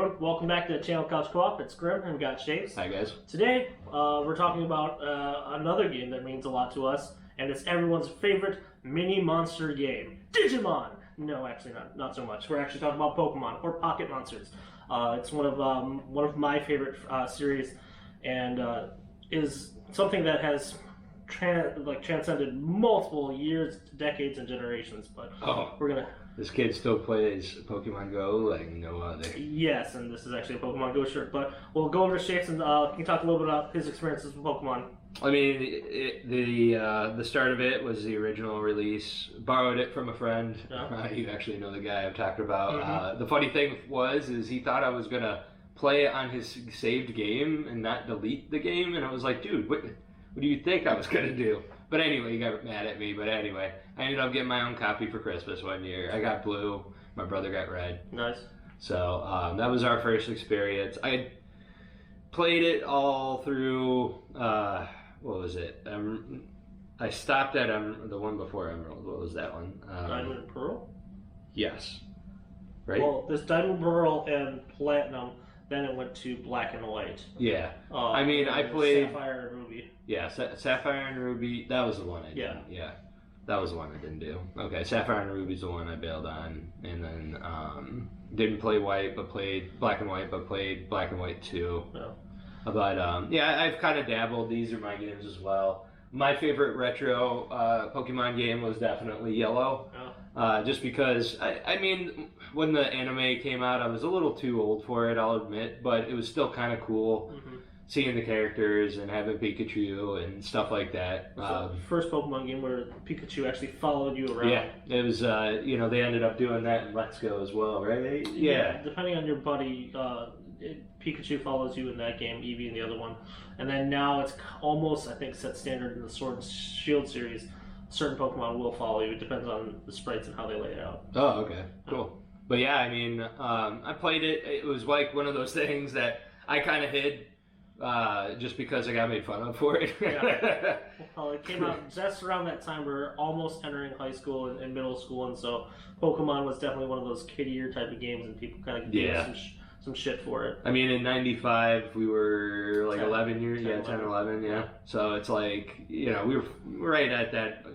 everyone. Welcome back to Channel Couch Co-op. It's Grim and we got Shapes. Hi guys. Today, we're talking about another game that means a lot to us, and it's everyone's favorite mini monster game, Digimon. No, actually not so much. We're actually talking about Pokemon or Pocket Monsters. It's one of my favorite series, and is something that has transcended multiple years, decades, and generations. But we're gonna. This kid still plays Pokemon Go like no other. Yes, and this is actually a Pokemon Go shirt. But we'll go over to Shapes and can you talk a little bit about his experiences with Pokemon. I mean, the start of it was the original release. Borrowed it from a friend. Yeah. You actually know the guy I'm talking about. Mm-hmm. The funny thing is he thought I was gonna play it on his saved game and not delete the game, and I was like, dude, what do you think I was gonna do? But anyway, he got mad at me. But anyway, I ended up getting my own copy for Christmas one year. I got blue. My brother got red. Nice. So that was our first experience. I played it all through. What was it? I stopped at the one before Emerald. What was that one? Diamond and Pearl? Yes. Right? Well, there's Diamond, Pearl, and Platinum. Then it went to Black and White. Yeah. I mean, I played... Sapphire and Ruby. Yeah, Sapphire and Ruby. That was the one I did. Yeah. That was the one I didn't do. Okay, Sapphire and Ruby's the one I bailed on. And then didn't play White, but played Black and White, but played Black and White 2. No. But yeah, I've kind of dabbled. These are my games as well. My favorite retro Pokemon game was definitely Yellow. Oh. Just because, I mean, when the anime came out, I was a little too old for it, I'll admit, but it was still kind of cool seeing the characters and having Pikachu and stuff like that. So the first Pokemon game where Pikachu actually followed you around. Yeah, it was, they ended up doing that in Let's Go as well, right? Yeah. Depending on your buddy, Pikachu follows you in that game, Eevee in the other one. And then now it's almost, I think, set standard in the Sword and Shield series. Certain Pokemon will follow you. It depends on the sprites and how they lay it out. Oh, okay. Cool. But yeah, I mean, I played it. It was like one of those things that I kind of hid just because I got made fun of for it. Yeah. Well, it came out just around that time. We were almost entering high school and middle school, and so Pokemon was definitely one of those kid-ear type of games, and people kind of gave some shit for it. I mean, in 95, we were like 11 years, 10, 11, yeah. So it's like, we were right at that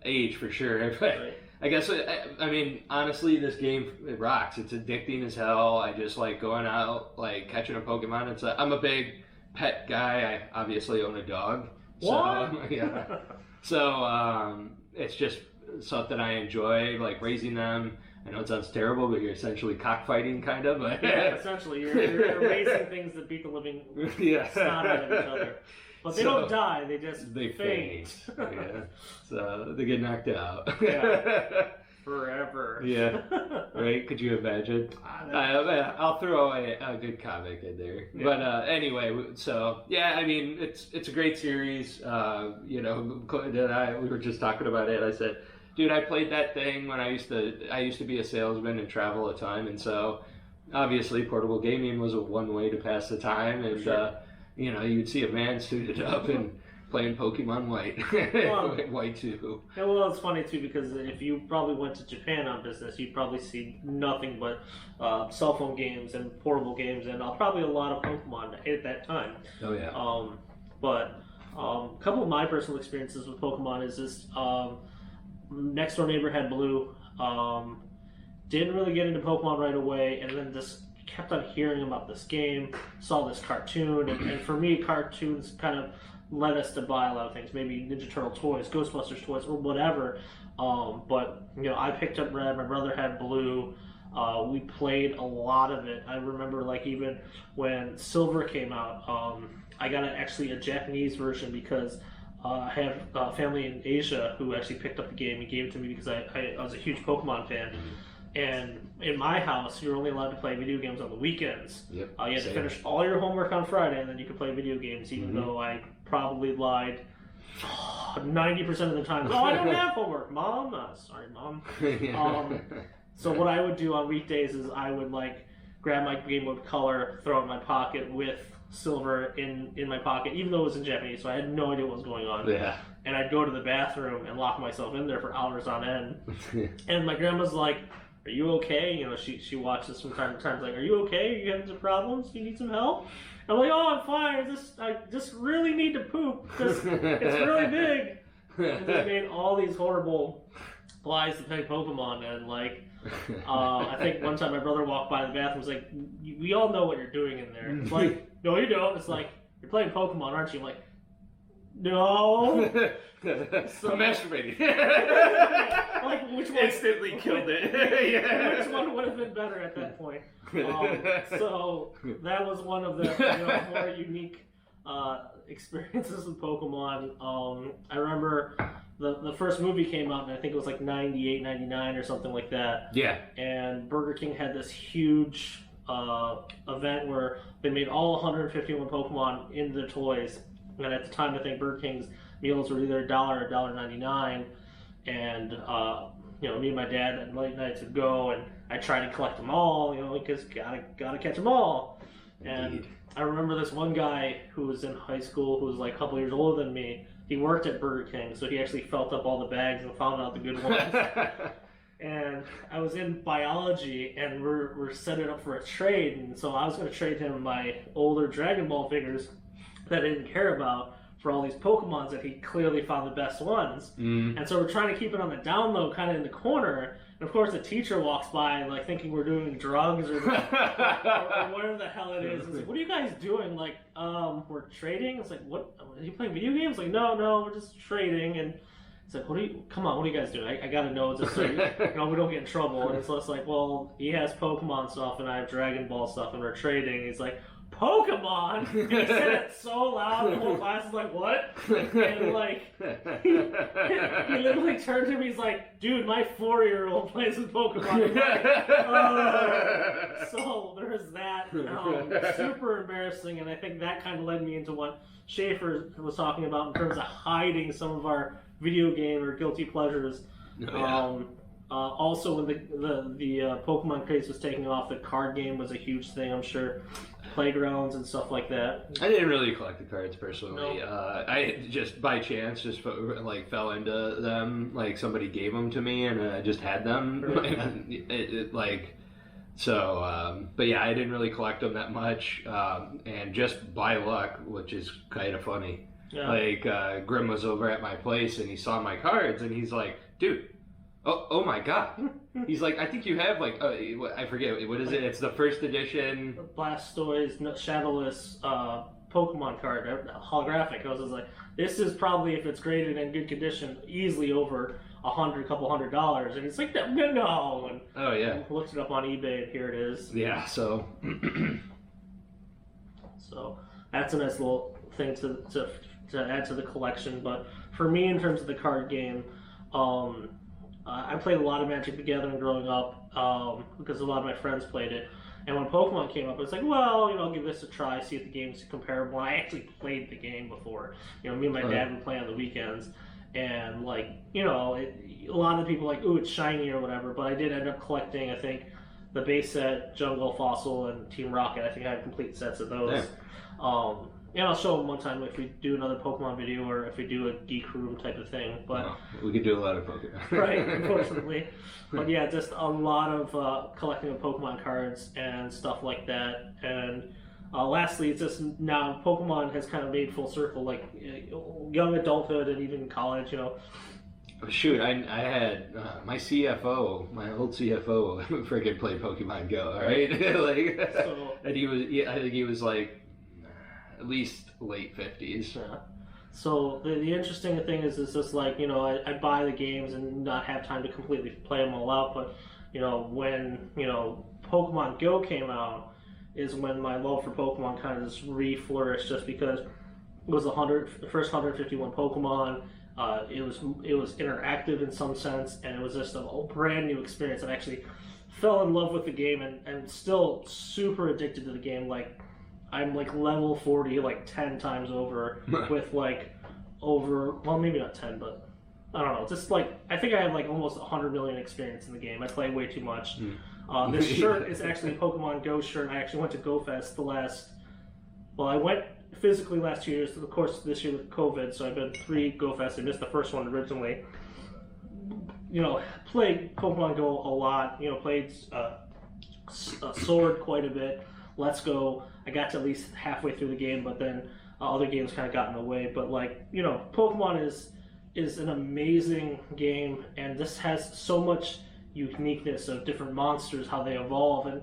age for sure. Right. I guess, I mean, honestly, this game, it rocks. It's addicting as hell. I just like going out, like catching a Pokemon. I'm a big pet guy. I obviously own a dog. What? So, yeah. So it's just something I enjoy, like raising them. I know it sounds terrible, but you're essentially cockfighting, kind of. Yeah, essentially. You're raising things that beat the living snot out of each other. But they don't die, they faint. Yeah. So they get knocked out. Yeah. Forever. Yeah. Right? Could you imagine? I'll throw a good comic in there. Yeah. But anyway, so yeah, I mean, it's a great series. We were just talking about it. I said, dude, I played that thing when I used to be a salesman and travel a ton, and so obviously portable gaming was one way to pass the time, and sure. You'd see a man suited up and playing Pokemon White, White 2. Yeah, well, it's funny too because if you probably went to Japan on business, you'd probably see nothing but cell phone games and portable games, and probably a lot of Pokemon at that time. Oh yeah. But a couple of my personal experiences with Pokemon is this. Next door neighbor had blue. Didn't really get into Pokemon right away, and then just kept on hearing about this game. Saw this cartoon, and for me, cartoons kind of led us to buy a lot of things. Maybe Ninja Turtle toys, Ghostbusters toys, or whatever. But I picked up red. My brother had blue. We played a lot of it. I remember, like, even when Silver came out, I got actually a Japanese version because. I have a family in Asia who actually picked up the game and gave it to me because I was a huge Pokemon fan. And in my house, you're only allowed to play video games on the weekends. Yep. You had to finish all your homework on Friday, and then you could play video games, even though I probably lied 90% of the time. Oh, I don't have homework, Mom. Sorry, Mom. So what I would do on weekdays is I would grab my Game Boy Color, throw it in my pocket with Silver in my pocket, even though it was in Japanese, so I had no idea what was going on. Yeah. And I'd go to the bathroom and lock myself in there for hours on end. And my grandma's like, are you okay? You know, she watches from time to time. Like, are you okay? Are you having some problems? Do you need some help? I'm like, oh, I'm fine. I just really need to poop because it's really big. And they made all these horrible lies to play Pokemon, and like, I think one time my brother walked by the bathroom. Was like, we all know what you're doing in there. It's like, no, you don't. It's like, you're playing Pokemon, aren't you? I'm like, no. So, I'm masturbating. Like, which one instantly killed it? Yeah. Which one would have been better at that point? So that was one of the more unique experiences with Pokemon. I remember the first movie came out, and I think it was like 98, 99 or something like that. Yeah. And Burger King had this huge event where they made all 151 Pokemon into their toys. And at the time, I think Burger King's meals were either $1 or $1.99. And, me and my dad at late nights would go, and I'd try to collect them all, because gotta catch them all. And Indeed. I remember this one guy who was in high school who was like a couple years older than me. He worked at Burger King, so he actually felt up all the bags and found out the good ones. And I was in biology, and we're setting up for a trade, and so I was going to trade him my older Dragon Ball figures that I didn't care about for all these Pokemons that he clearly found the best ones. And so we're trying to keep it on the down low, kind of in the corner. And of course, the teacher walks by, like, thinking we're doing drugs or whatever the hell it is. It's like, what are you guys doing? Like, we're trading? It's like, what? Are you playing video games? Like, no, we're just trading. And it's like, come on, what are you guys doing? I gotta know, just so we don't get in trouble. And so it's like, well, he has Pokemon stuff and I have Dragon Ball stuff, and we're trading. He's like, Pokemon? And he said it so loud, the whole class is like, what? And like, he literally turned to me, he's like, dude, my 4-year-old plays with Pokemon. Like, so there's that. Super embarrassing, and I think that kind of led me into what Schaefer was talking about in terms of hiding some of our video game or guilty pleasures. Also, when the Pokemon craze was taking off, the card game was a huge thing, I'm sure. Playgrounds and stuff like that. I didn't really collect the cards personally. No. I just by chance fell into them. Like somebody gave them to me, and I just had them. Right. But yeah, I didn't really collect them that much. And just by luck, which is kind of funny. Yeah. Like Grim was over at my place, and he saw my cards, and he's like, "Dude, oh my God." He's like, I think you have I forget, what is it? It's the first edition Blastoise, Shadowless Pokemon card, holographic. I was just like, this is probably, if it's graded in good condition, easily over couple $100. And it's like, no. And oh yeah, looked it up on eBay, and here it is. Yeah, so so that's a nice little thing to add to the collection. But for me, in terms of the card game, I played a lot of Magic the Gathering growing up because a lot of my friends played it. And when Pokemon came up, I was like, well, I'll give this a try, see if the game's comparable. I actually played the game before. Me and my dad would play on the weekends. And, a lot of the people like, ooh, it's shiny or whatever. But I did end up collecting, I think, the base set, Jungle, Fossil, and Team Rocket. I think I have complete sets of those. Yeah. And I'll show them one time if we do another Pokemon video or if we do a Geek Room type of thing. But we could do a lot of Pokemon. Right, unfortunately. But yeah, just a lot of collecting of Pokemon cards and stuff like that. And lastly, it's just now Pokemon has kind of made full circle, like young adulthood and even college, Shoot, I had my CFO, my old CFO, freaking played Pokemon Go, all right? And I think he was like, at least late 50s. Yeah. So the interesting thing is just like, I buy the games and not have time to completely play them all out, but, when, Pokemon Go came out is when my love for Pokemon kind of just re-flourished, just because it was the first 151 Pokemon. It was interactive in some sense, and it was just a brand new experience. I actually fell in love with the game and still super addicted to the game. Like, I'm level 40 10 times over with well, maybe not 10, but I don't know. Just I think I have almost 100 million experience in the game. I play way too much. This shirt is actually a Pokemon Go shirt. I actually went to GoFest I went physically last 2 years. Of course, this year with COVID, so I've been 3 GoFests. I missed the first one originally. played Pokemon Go a lot. Played Sword quite a bit. Let's Go. I got to at least halfway through the game, but then other games kind of got in the way. But Pokemon is an amazing game, and this has so much uniqueness of different monsters, how they evolve, and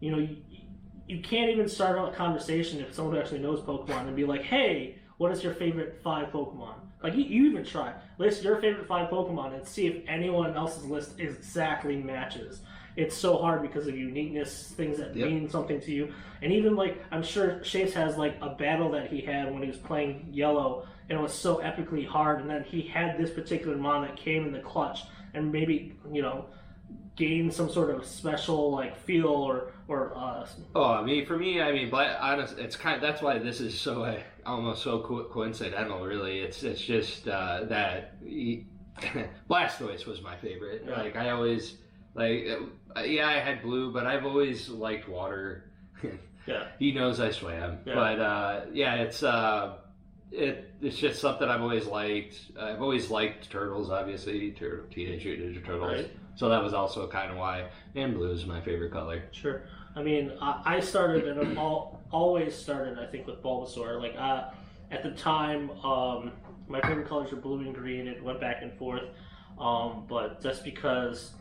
you can't even start a conversation if someone who actually knows Pokemon and be like, hey, what is your favorite 5 Pokemon? Like, you even try. List your favorite 5 Pokemon and see if anyone else's list exactly matches. It's so hard because of uniqueness, things that mean something to you. And even, I'm sure Shapes has, a battle that he had when he was playing Yellow, and it was so epically hard, and then he had this particular mon that came in the clutch, and maybe, gain some sort of special feel or for me, honestly, it's that's why this is so almost so coincidental. Really, it's just that Blastoise was my favorite. I always I had blue, but I've always liked water. He knows I swam, but it's just something I've always liked. I've always liked turtles, obviously, Teenage Mutant Ninja Turtles. Right. So that was also kind of why. And blue is my favorite color. Sure. I started, and I've always started, I think, with Bulbasaur. At the time, my favorite colors were blue and green. It went back and forth. But just because,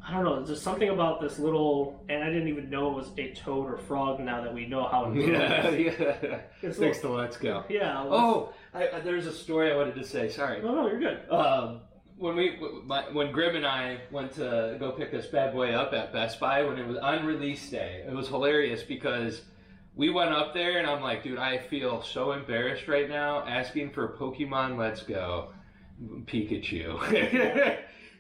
I don't know, there's something about this little, and I didn't even know it was a toad or frog now that we know how it goes. Yeah. Thanks to Let's Go. Yeah. There's a story I wanted to say. Sorry. No, you're good. When Grim and I went to go pick this bad boy up at Best Buy when it was on release day, it was hilarious because we went up there and I'm like, dude, I feel so embarrassed right now asking for Pokemon Let's Go Pikachu.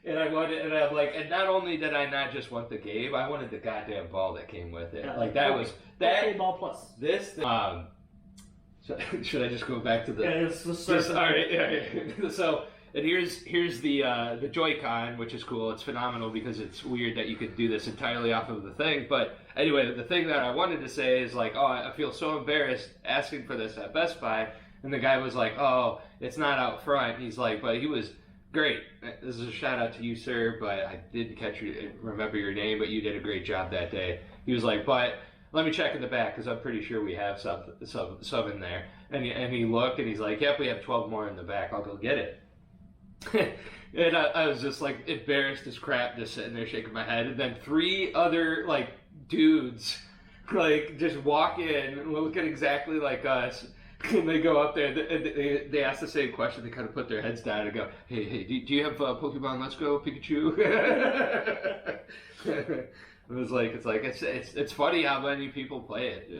and I'm like, and not only did I not just want the game, I wanted the goddamn ball that came with it. That ball plus this thing. Should I just go back to the? Yeah, it's the start. All right. Yeah. So. And here's the Joy-Con, which is cool. It's phenomenal because it's weird that you could do this entirely off of the thing. But anyway, the thing that I wanted to say is I feel so embarrassed asking for this at Best Buy. And the guy was like, oh, it's not out front. He's like, but he was great. This is a shout out to you, sir. But I didn't remember your name, but you did a great job that day. He was like, but let me check in the back because I'm pretty sure we have some in there. And he looked and he's like, yep, we have 12 more in the back. I'll go get it. And I was just embarrassed as crap, just sitting there shaking my head. And then 3 other dudes just walk in and look at exactly like us. And they go up there and they ask the same question. They kind of put their heads down and go, hey, do you have Pokemon Let's Go Pikachu? It's funny how many people play it.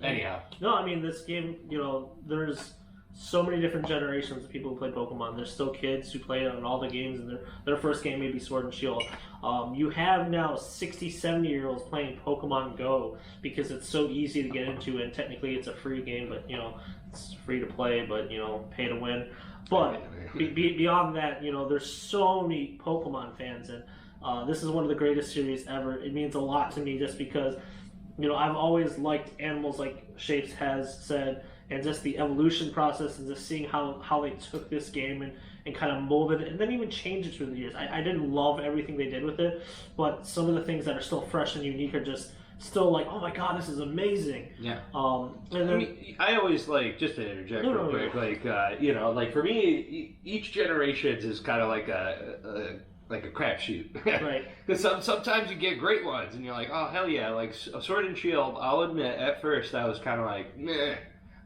Anyhow. No, this game, there's so many different generations of people who play Pokemon. There's still kids who play it on all the games, and their first game may be Sword and Shield. You have now 60, 70-year-olds playing Pokemon Go because it's so easy to get into, and technically it's a free game, but it's free to play, but pay to win. But beyond that, there's so many Pokemon fans, and this is one of the greatest series ever. It means a lot to me just because I've always liked animals, like Shapes has said, and just the evolution process and just seeing how they took this game and kind of molded it and then even changed it through the years. I didn't love everything they did with it, but some of the things that are still fresh and unique are just still oh my god, this is amazing. Yeah. And then, I always just to interject real quick, for me, each generation is kind of like a crapshoot. Right. Because sometimes you get great ones and you're like, oh hell yeah, like Sword and Shield. I'll admit, at first I was kind of meh.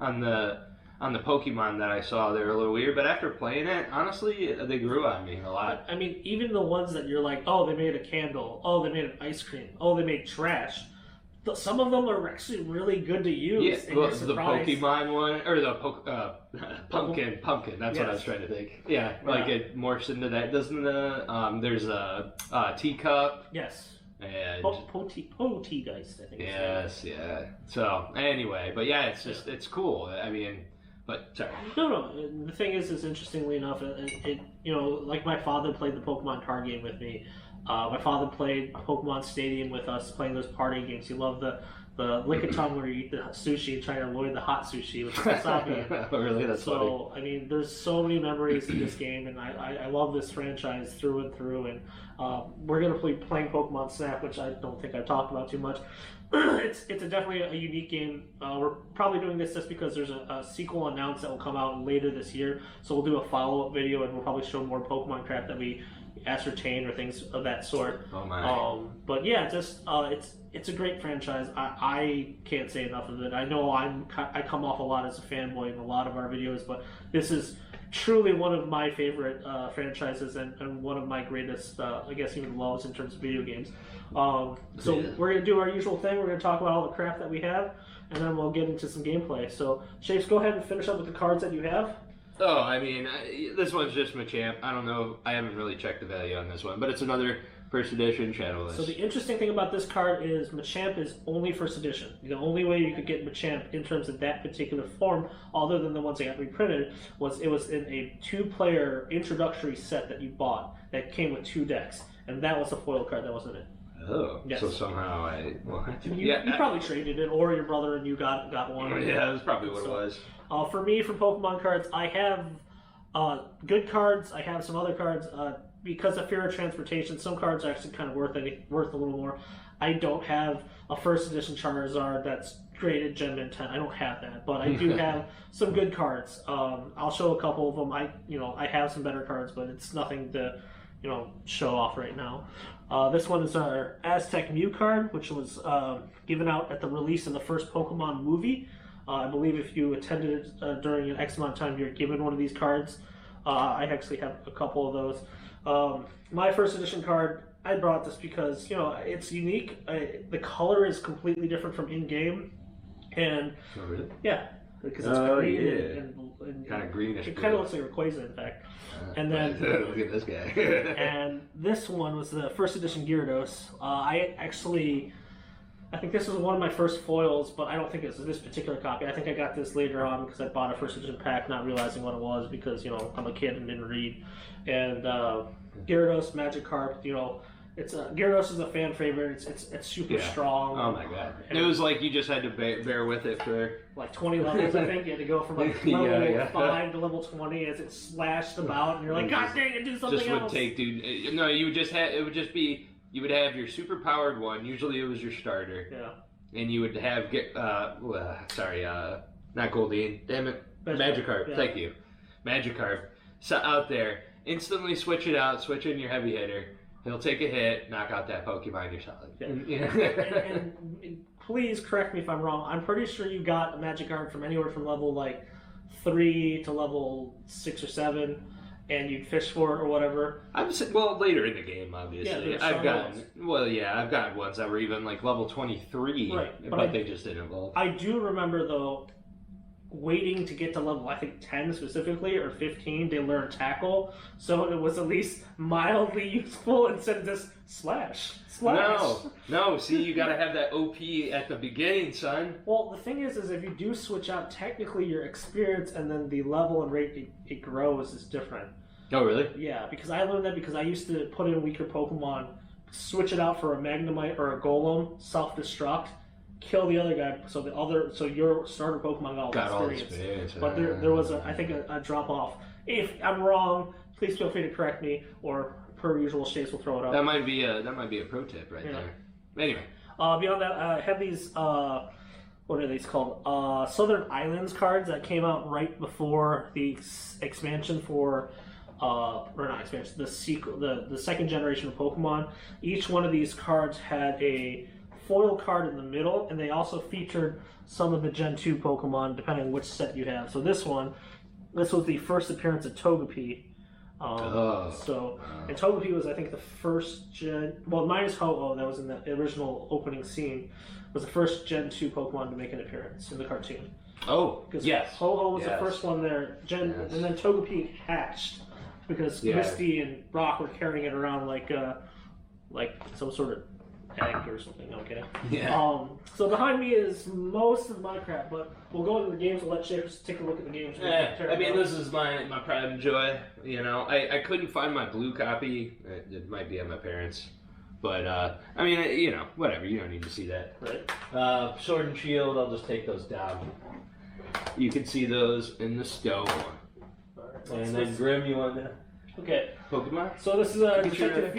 On the Pokemon that I saw, they were a little weird, but after playing it, honestly, they grew on me a lot. Even the ones that you're like, oh, they made a candle, oh, they made an ice cream, oh, they made trash. Some of them are actually really good to use. Yeah, the Pokemon one, or the pumpkin. That's what I was trying to think. Yeah, it morphs into that. Doesn't there's a teacup. Yes. And Poltegeist, I think. Yes, yeah. So anyway, but yeah, it's just it's cool. But sorry. No. The thing is interestingly enough, it my father played the Pokemon card game with me. My father played Pokemon Stadium with us, playing those party games. He loved the lick a tongue where you eat the sushi and try to avoid the hot sushi with the wasabi. Oh, really? That's funny. So, I mean, there's so many memories in this game, and I love this franchise through and through. And we're going to be playing Pokemon Snap, which I don't think I've talked about too much. It's definitely a unique game. We're probably doing this just because there's a sequel announced that will come out later this year. So we'll do a follow-up video, and we'll probably show more Pokemon crap that we ascertain or things of that sort. Oh my! But yeah, just it's a great franchise. I can't say enough of it. I know I come off a lot as a fanboy in a lot of our videos, but this is truly one of my favorite franchises and one of my greatest, I guess, even loves in terms of video games. So we're going to do our usual thing. We're going to talk about all the crap that we have, and then we'll get into some gameplay. So, Shapes, go ahead and finish up with the cards that you have. Oh, I mean, this one's just Machamp. I don't know. I haven't really checked the value on this one, but it's another first edition Shadowless. So the interesting thing about this card is Machamp is only first edition. The only way you could get Machamp in terms of that particular form, other than the ones that got reprinted, was it was in a 2-player introductory set that you bought that came with 2 decks, and that was a foil card that wasn't it. Oh, yes. So somehow you probably traded it, or your brother and you got one. Yeah, that's probably what it was. For me, for Pokemon cards, I have good cards. I have some other cards. Because of fear of transportation, some cards are actually kind of worth a little more. I don't have a first edition Charizard that's graded Gen Min 10. I don't have that, but I do have some good cards. I'll show a couple of them. I have some better cards, but it's nothing to show off right now. This one is our Aztec Mew Card, which was given out at the release of the first Pokemon movie. I believe if you attended it during an X amount of time, you're given one of these cards. I actually have a couple of those. My first edition card, I brought this because, it's unique. The color is completely different from in-game. And, oh, really? Yeah. Because it's green and kind of greenish. It kind of looks like Rayquaza, in fact. And then look at this guy. And this one was the first edition Gyarados. I think this was one of my first foils, but I don't think it's this particular copy. I think I got this later on because I bought a first edition pack, not realizing what it was because I'm a kid and didn't read. And Gyarados, Magikarp, Gyarados is a fan favorite. It's super strong. Oh my god! And it was like you just had to bear with it for like 20 levels. I think you had to go from like level 5 to level 20 as it slashed about, and you're like, God dang it, do something else. Just would take, dude. No, you would just have. It would just be. You would have your super powered one. Usually it was your starter. Yeah. And you would have not Goldeen. Damn it, Magikarp. Yeah. Thank you, Magikarp. So out there, instantly switch it out. Switch in your heavy hitter. He'll take a hit, knock out that Pokemon. You're solid. Yeah. and please correct me if I'm wrong. I'm pretty sure you got a Magikarp from anywhere from level like 3 to level 6 or 7. And you'd fish for it or whatever. Later in the game, obviously. Yeah, I've gotten ones that were even like level 23, right? But they just didn't evolve. I do remember though, waiting to get to level 10 specifically or 15 to learn Tackle, so it was at least mildly useful instead of just slash. No. See, you got to have that OP at the beginning, son. Well, the thing is if you do switch out, technically your experience and then the level and rate it grows is different. Oh, really? Yeah, because I learned that because I used to put in weaker Pokemon, switch it out for a Magnemite or a Golem, self-destruct, kill the other guy, so your starter Pokemon got all the experience. But there was a drop off. If I'm wrong, please feel free to correct me, or per usual, Chase will throw it up. That might be a pro tip right there. Anyway, beyond that, I have these what are these called? Southern Islands cards that came out right before the expansion for. Or not expansion, the sequel, the second generation of Pokemon. Each one of these cards had a foil card in the middle, and they also featured some of the Gen 2 Pokemon, depending on which set you have. So this was the first appearance of Togepi. And Togepi was, I think, the first Gen... Well, minus Ho-Oh, that was in the original opening scene, was the first Gen 2 Pokemon to make an appearance in the cartoon. Oh, yes. Ho-Oh was the first one there, and then Togepi hatched, because Misty and Brock were carrying it around like some sort of egg or something. Okay. Yeah. So behind me is most of my crap, but we'll go into the games and let Shapers take a look at the games. I mean, this is my pride and joy. I couldn't find my blue copy. It might be at my parents', But I mean, you know, whatever. You don't need to see that. Right. Sword and Shield. I'll just take those down. You can see those in the stove. And then Grim, you want to? Okay. Pokemon? So this is a Detective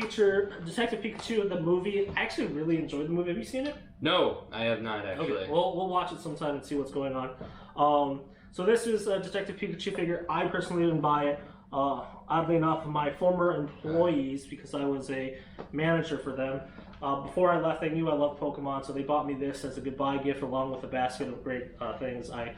Pikachu, the movie. I actually really enjoyed the movie. Have you seen it? No, I have not actually. Okay. We'll watch it sometime and see what's going on. So this is a Detective Pikachu figure. I personally didn't buy it. Oddly enough, my former employees, because I was a manager for them, before I left, they knew I loved Pokemon, so they bought me this as a goodbye gift along with a basket of great things. I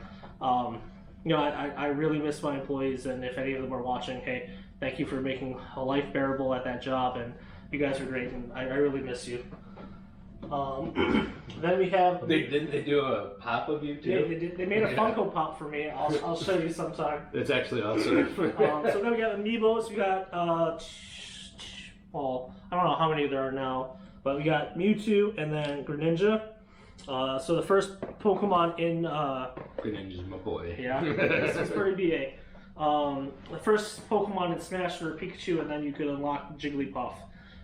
really miss my employees, and if any of them are watching, hey, thank you for making a life bearable at that job, and you guys are great, and I really miss you. Then we have... Didn't they do a pop of you too? Yeah, they did. They made a Funko Pop for me. I'll show you sometime. That's actually awesome. So then we got Amiibos. We got, well, I don't know how many there are now, but we got Mewtwo and then Greninja. So the first Pokemon in... Greninja's my boy. Yeah, this is pretty BA. The first Pokemon in Smash were Pikachu, and then you could unlock Jigglypuff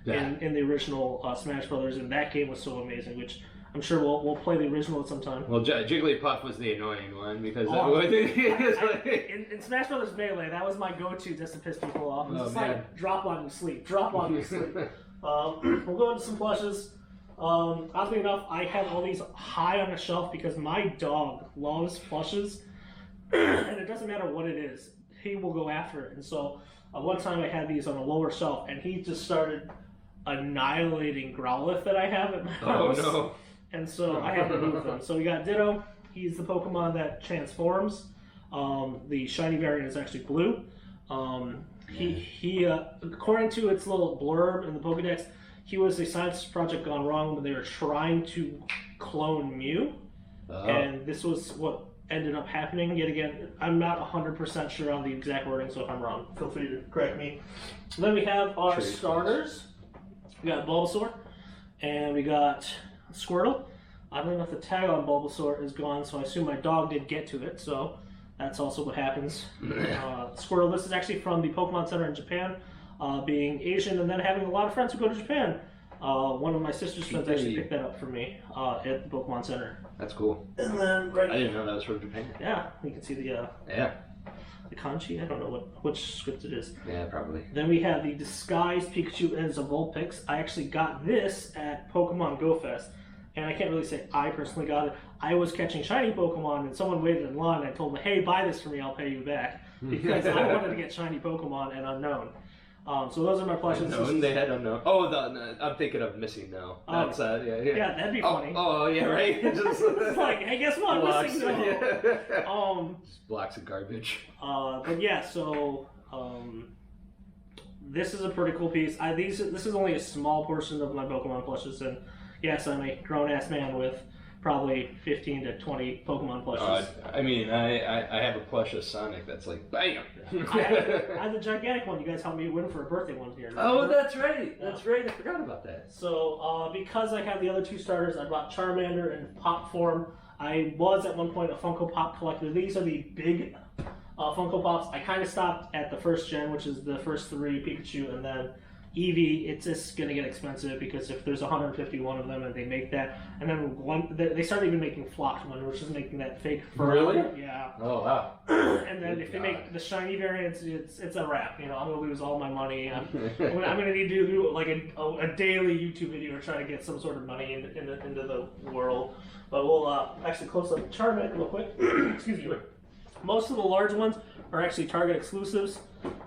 in the original Smash Brothers, and that game was so amazing, which I'm sure we'll play the original at some time. Well, Jigglypuff was the annoying one, because in Smash Brothers Melee, that was my go-to just to piss people off. It was just like, drop on you sleep, drop on you sleep. We'll go into some plushes. Oddly enough, I have all these high on the shelf because my dog loves plushes, and it doesn't matter what it is, he will go after it. And so one time I had these on a lower shelf, and he just started annihilating Growlithe that I have at my house. Oh no! And so I had to move them. So we got Ditto. He's the Pokemon that transforms. The shiny variant is actually blue. He according to its little blurb in the Pokedex, he was a science project gone wrong when they were trying to clone Mew. And this was what ended up happening. Yet again, I'm not 100% sure on the exact wording, so if I'm wrong, feel free to correct me. Then we have our starters. We got Bulbasaur, and we got Squirtle. I don't know if the tag on Bulbasaur is gone, so I assume my dog did get to it, so that's also what happens. Squirtle, this is actually from the Pokemon Center in Japan, being Asian and then having a lot of friends who go to Japan. One of my sister's friends actually picked that up for me at the Pokemon Center. That's cool. And then I didn't know that was from Japan. Yeah, you can see the the kanji. I don't know which script it is. Yeah, probably. Then we have the disguised Pikachu as a Vulpix. I actually got this at Pokemon Go Fest, and I can't really say I personally got it. I was catching shiny Pokemon, and someone waited in line, and I told them, hey, buy this for me, I'll pay you back, because I wanted to get shiny Pokemon and Unknown. So those are my plushes. Unknown, they had Unknown. Oh, I'm thinking of Missing No. That's yeah, that'd be funny. Oh, yeah, right. It's like, hey, guess what? Blocks, Missing No. Just blocks of garbage. But yeah, so this is a pretty cool piece. This is only a small portion of my Pokemon plushes, and yes, I'm a grown-ass man with probably 15 to 20 Pokemon plushes. I mean, I have a plush of Sonic that's like, bam! I have a gigantic one. You guys helped me win for a birthday one here. Oh, that's right. That's right. I forgot about that. So, because I have the other two starters, I bought Charmander in pop form. I was at one point a Funko Pop collector. These are the big Funko Pops. I kind of stopped at the first gen, which is the first three Pikachu, and then Eevee. It's just going to get expensive because if there's 151 of them and they make that, and then they started even making flocked one, which is making that fake fur. Really? Yeah. Oh wow. And then if they make the shiny variants, it's a wrap. You know, I'm going to lose all my money. I'm going to need to do like a daily YouTube video to try to get some sort of money into the world. But we'll actually close up Charmander real quick. Excuse me. Most of the large ones are actually Target exclusives.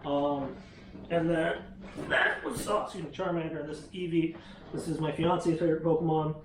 And then that was Charmander, and this is Eevee. This is my fiance's favorite Pokemon.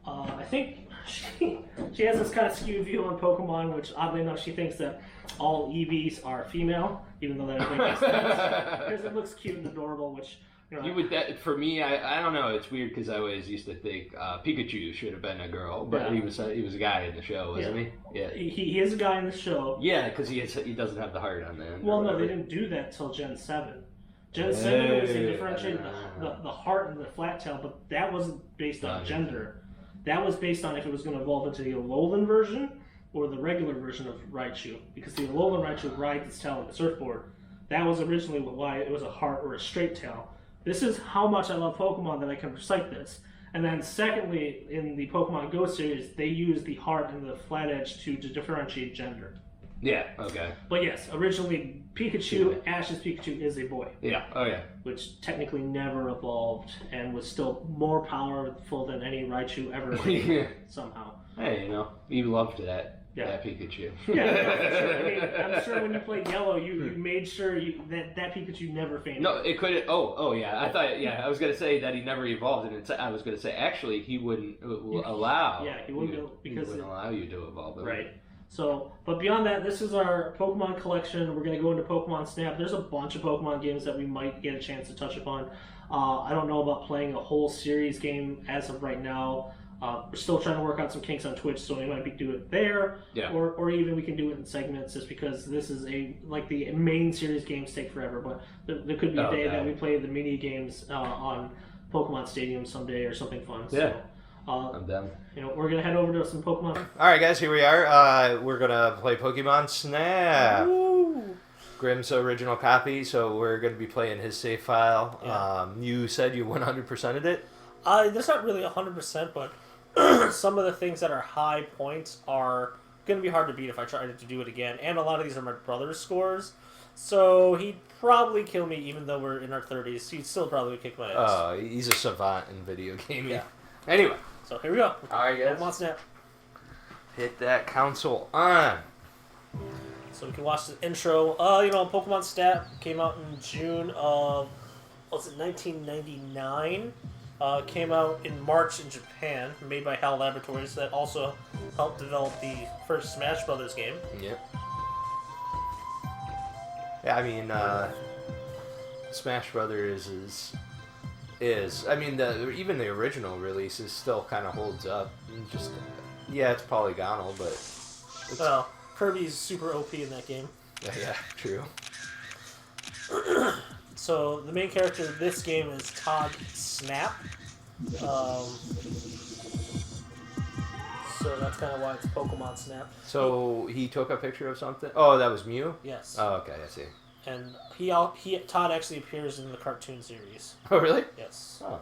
I think she has this kind of skewed view on Pokemon, which oddly enough she thinks that all Eevees are female, even though that doesn't make sense. Because it looks cute and adorable, which you would. For me, I don't know. It's weird because I always used to think Pikachu should have been a girl, but he was a guy in the show, wasn't he? Yeah. He is a guy in the show. Yeah, because he doesn't have the heart on the end. Well, no, they didn't do that till Gen 7. Gen 7 was they differentiated the heart and the flat tail, but that wasn't based on gender. That was based on if it was going to evolve into the Alolan version or the regular version of Raichu. Because the Alolan Raichu rides its tail like a surfboard. That was originally why it was a heart or a straight tail. this is how much I love Pokemon that I can recite this. And then secondly, in the Pokemon Go series, they use the heart and the flat edge to differentiate gender. Yeah, okay. But yes, originally Pikachu, Ash's Pikachu is a boy. Yeah, oh yeah. Which technically never evolved and was still more powerful than any Raichu ever Yeah. somehow. Hey, you know, you loved that Pikachu. Yeah, no, for sure. I mean, I'm sure when you played Yellow, you made sure that Pikachu never fainted. No, it could. Oh, yeah. I thought. Yeah, I was gonna say that he never evolved, and I was gonna say actually he wouldn't allow. Yeah, he wouldn't allow you to evolve. Right. So, but beyond that, this is our Pokemon collection. We're gonna go into Pokemon Snap. There's a bunch of Pokemon games that we might get a chance to touch upon. I don't know about playing a whole series game as of right now. We're still trying to work out some kinks on Twitch, so we might do it there, or even we can do it in segments, just because this is the main series games take forever. But there could be a day that we play the mini games on Pokemon Stadium someday or something fun. Yeah, so, I'm down. You know, we're gonna head over to some Pokemon. All right, guys, here we are. We're gonna play Pokemon Snap. Woo! Grim's original copy, so we're gonna be playing his save file. Yeah. You said you 100%ed it. There's not really 100%, but some of the things that are high points are going to be hard to beat if I try to do it again. And a lot of these are my brother's scores. So he'd probably kill me even though we're in our 30s. He'd still probably kick my ass. Oh, he's a savant in video gaming. Yeah. Anyway. So here we go. All right, guys. Pokemon Snap. Hit that console on. So we can watch the intro. Pokemon Snap came out in June of, 1999. Came out in March in Japan, made by HAL Laboratories, that also helped develop the first Smash Brothers game. Yep. Yeah, I mean, Smash Brothers is I mean, even the original release is still kind of holds up. It's polygonal, but well, Kirby's super OP in that game. Yeah, true. So the main character of this game is Todd Snap. So that's kind of why it's Pokemon Snap. So he took a picture of something? Oh, that was Mew? Yes. Oh, okay, I see. And Todd actually appears in the cartoon series. Oh, really? Yes. Oh.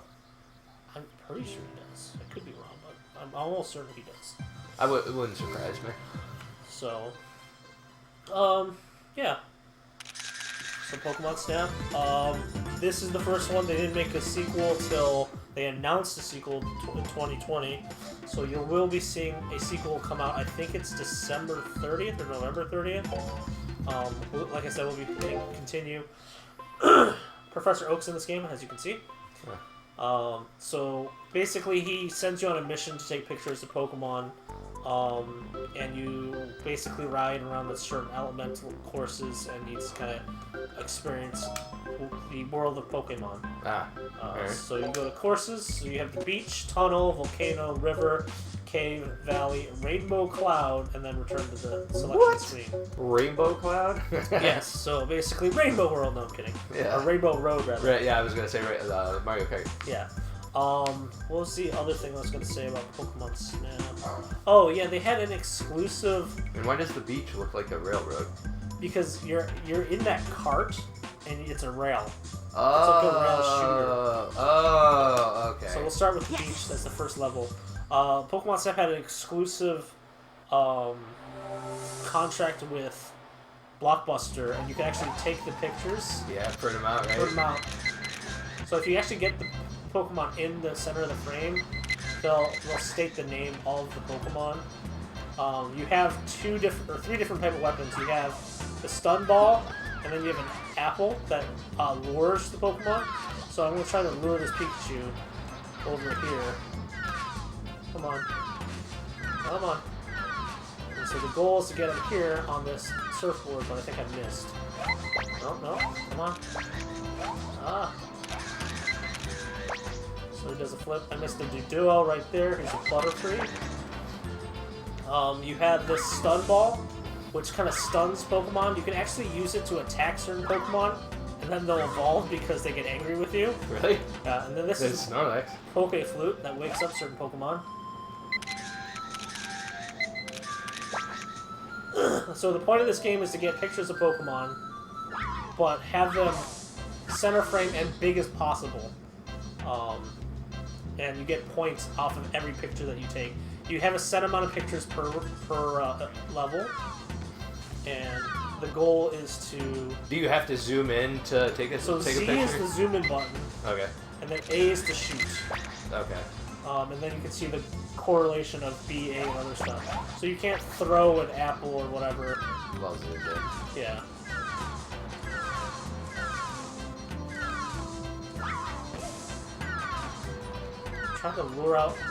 I'm pretty sure he does. I could be wrong, but I'm almost certain he does. It wouldn't surprise me. So, yeah. So Pokemon Snap. This is the first one. They didn't make a sequel till they announced a sequel in 2020. So you will be seeing a sequel come out. I think it's December 30th or November 30th. Like I said, we'll be continue. Professor Oak's in this game, as you can see. So basically, he sends you on a mission to take pictures of Pokemon. And you basically ride around with certain elemental courses, and you just kind of experience the world of Pokemon. So you go to courses. So you have the beach, tunnel, volcano, river, cave, valley, rainbow cloud, and then return to the selection screen. Rainbow Cloud? Yes. So basically, Rainbow World. No, I'm kidding. Yeah. Or Rainbow Road, rather. Right, yeah, I was gonna say Mario Kart. Yeah. What was the other thing I was going to say about Pokemon Snap? Oh, yeah, they had an exclusive... And why does the beach look like a railroad? Because you're in that cart, and it's a rail. Oh, it's like a rail shooter. Oh, okay. So we'll start with the beach. That's the first level. Pokemon Snap had an exclusive contract with Blockbuster, and you can actually take the pictures. Yeah, print them out, right? Print them out. So if you actually get the Pokemon in the center of the frame, they'll state the name of the Pokemon. You have three different type of weapons. You have the stun ball, and then you have an apple that lures the Pokemon. So I'm going to try to lure this Pikachu over here. Come on. Come on. And so the goal is to get him here on this surfboard, but I think I missed. No, come on. So he does a flip. I missed the Ditto right there. He's a Butterfree. You have this stun ball, which kind of stuns Pokemon. You can actually use it to attack certain Pokemon, and then they'll evolve because they get angry with you. Really? Yeah, and then this is Snorlax. Poke Flute that wakes up certain Pokemon. So the point of this game is to get pictures of Pokemon, but have them center frame and big as possible. And you get points off of every picture that you take. You have a set amount of pictures per level, and the goal is to... Do you have to zoom in to take a So take Z a picture? is the zoom in button. Okay. And then A is to shoot. Okay. And then you can see the correlation of B, A, and other stuff. So you can't throw an apple or whatever. Well zoomed in. Yeah. Trying to lure out the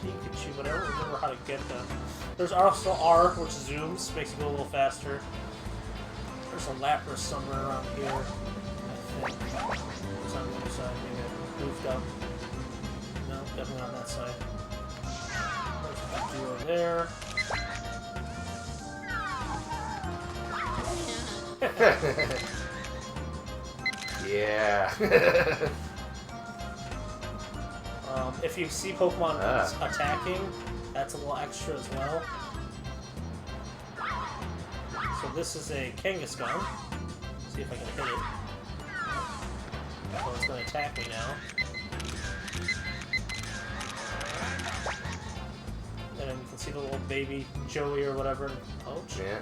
Pikachu, but I don't remember how to get them. There's also R, which zooms, makes it go a little faster. There's a Lapras somewhere around here, I think. It's on the other side, maybe I moved up. No, definitely on that side. There's a Duo there. Yeah. If you see Pokemon attacking, that's a little extra as well. So this is a Kangaskhan. See if I can hit it. So it's going to attack me now. And then you can see the little baby Joey or whatever in the pouch. Yeah.